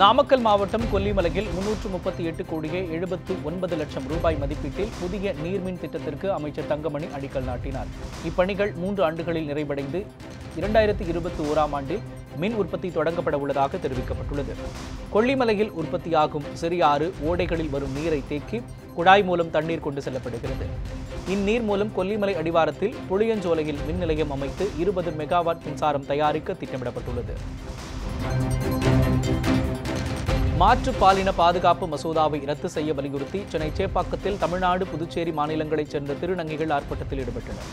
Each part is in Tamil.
நாமக்கல் மாவட்டம் கொல்லிமலையில் 338 கோடியே 79 லட்சம் ரூபாய் மதிப்பீட்டில் புதிய நீர்மின் திட்டத்திற்கு அமைச்சர் தங்கமணி அடிக்கல் நாட்டினார். இப்பணிகள் 3 ஆண்டுகளில் நிறைவடைந்து 2021ஆம் ஆண்டில் மின் உற்பத்தி தொடங்கப்பட உள்ளதாக தெரிவிக்கப்பட்டுள்ளது. கொல்லிமலையில் உற்பத்தியாகும் சிறிய ஆறு ஓடைகளில் வரும் நீரை தேக்கி குழாய் மூலம் தண்ணீர் கொண்டு செல்லப்படுகிறது. இந்நீர் மூலம் கொல்லிமலை அடிவாரத்தில் புளியஞ்சோலையில் மின் நிலையம் அமைத்து 20 மெகாவாட் மின்சாரம் தயாரிக்க திட்டமிடப்பட்டுள்ளது. மாற்று பாலின பாதுகாப்பு மசோதாவை ரத்து செய்ய வலியுறுத்தி சென்னை சேப்பாக்கத்தில் தமிழ்நாடு, புதுச்சேரி மாநிலங்களைச் சேர்ந்த திருநங்கைகள் ஆர்ப்பாட்டத்தில் ஈடுபட்டனர்.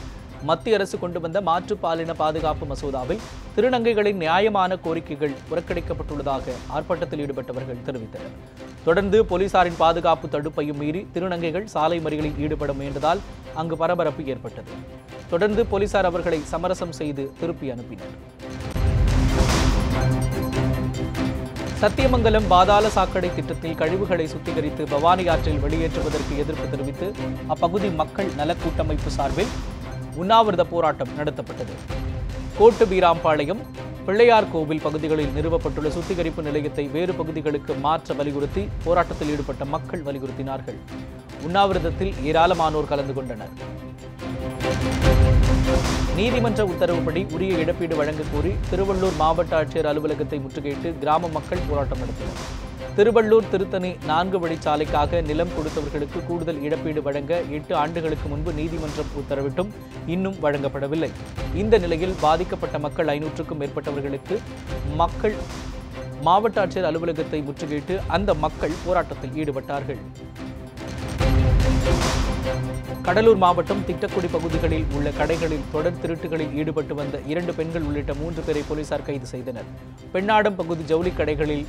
மத்திய அரசு கொண்டு வந்த மாற்று பாலின பாதுகாப்பு மசோதாவில் திருநங்கைகளின் நியாயமான கோரிக்கைகள் புறக்கணிக்கப்பட்டுள்ளதாக ஆர்ப்பாட்டத்தில் ஈடுபட்டவர்கள் தெரிவித்தனர். தொடர்ந்து போலீசாரின் பாதுகாப்பு தடுப்பையும் மீறி திருநங்கைகள் சாலை மறியலில் ஈடுபட முயன்றதால் அங்கு பரபரப்பு ஏற்பட்டது. தொடர்ந்து போலீசார் அவர்களை சமரசம் செய்து திருப்பி அனுப்பினர். சத்தியமங்கலம் பாதாள சாக்கடை திட்டத்தில் கழிவுகளை சுத்திகரித்து பவானி ஆற்றில் வெளியேற்றுவதற்கு எதிர்ப்பு தெரிவித்து அப்பகுதி மக்கள் நலக்கூட்டமைப்பு சார்பில் உண்ணாவிரத போராட்டம் நடத்தப்பட்டது. கோட்டுபீராம்பாளையம், பிள்ளையார் கோவில் பகுதிகளில் நிறுவப்பட்டுள்ள சுத்திகரிப்பு நிலையத்தை வேறு பகுதிகளுக்கு மாற்ற வலியுறுத்தி போராட்டத்தில் ஈடுபட்ட மக்கள் வலியுறுத்தினார்கள். உண்ணாவிரதத்தில் ஏராளமானோர் கலந்து கொண்டனர். நீதிமன்ற உத்தரவுப்படி உரிய இழப்பீடு வழங்கக் கோரி திருவள்ளூர் மாவட்ட ஆட்சியர் அலுவலகத்தை முற்றுகையிட்டு கிராம மக்கள் போராட்டம் நடத்தினர். திருவள்ளூர் திருத்தணி 4 வழிச்சாலைக்காக நிலம் கொடுத்தவர்களுக்கு கூடுதல் இழப்பீடு வழங்க 8 ஆண்டுகளுக்கு முன்பு நீதிமன்றம் உத்தரவிட்டும் இன்னும் வழங்கப்படவில்லை. இந்த நிலையில் பாதிக்கப்பட்ட மக்கள் 500க்கும் மேற்பட்டவர்களுக்கு மாவட்ட ஆட்சியர் அலுவலகத்தை முற்றுகையிட்டு அந்த மக்கள் போராட்டத்தில் ஈடுபட்டார்கள். கடலூர் மாவட்டம் திட்டக்குடி பகுதிகளில் உள்ள கடைகளில் தொடர் திருட்டுகளில் ஈடுபட்டு வந்த 2 பெண்கள் உள்ளிட்ட 3 பேரை போலீசார் கைது செய்தனர். பெண்ணாடம் பகுதி ஜவுளி கடைகளில்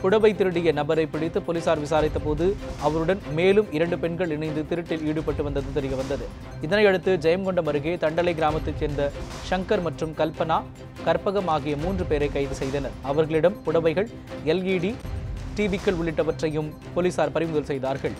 புடவை திருடிய நபரை பிடித்து போலீசார் விசாரித்த போது அவருடன் மேலும் 2 பெண்கள் இணைந்து திருட்டில் ஈடுபட்டு வந்தது தெரியவந்தது. இதனையடுத்து ஜெயங்கொண்டம் அருகே தண்டலை கிராமத்தைச் சேர்ந்த சங்கர் மற்றும் கல்பனா, கற்பகம் ஆகிய 3 பேரை கைது செய்தனர். அவர்களிடம் புடவைகள், LED, டிவிக்கள் உள்ளிட்டவற்றையும் போலீசார் பறிமுதல் செய்தார்கள்.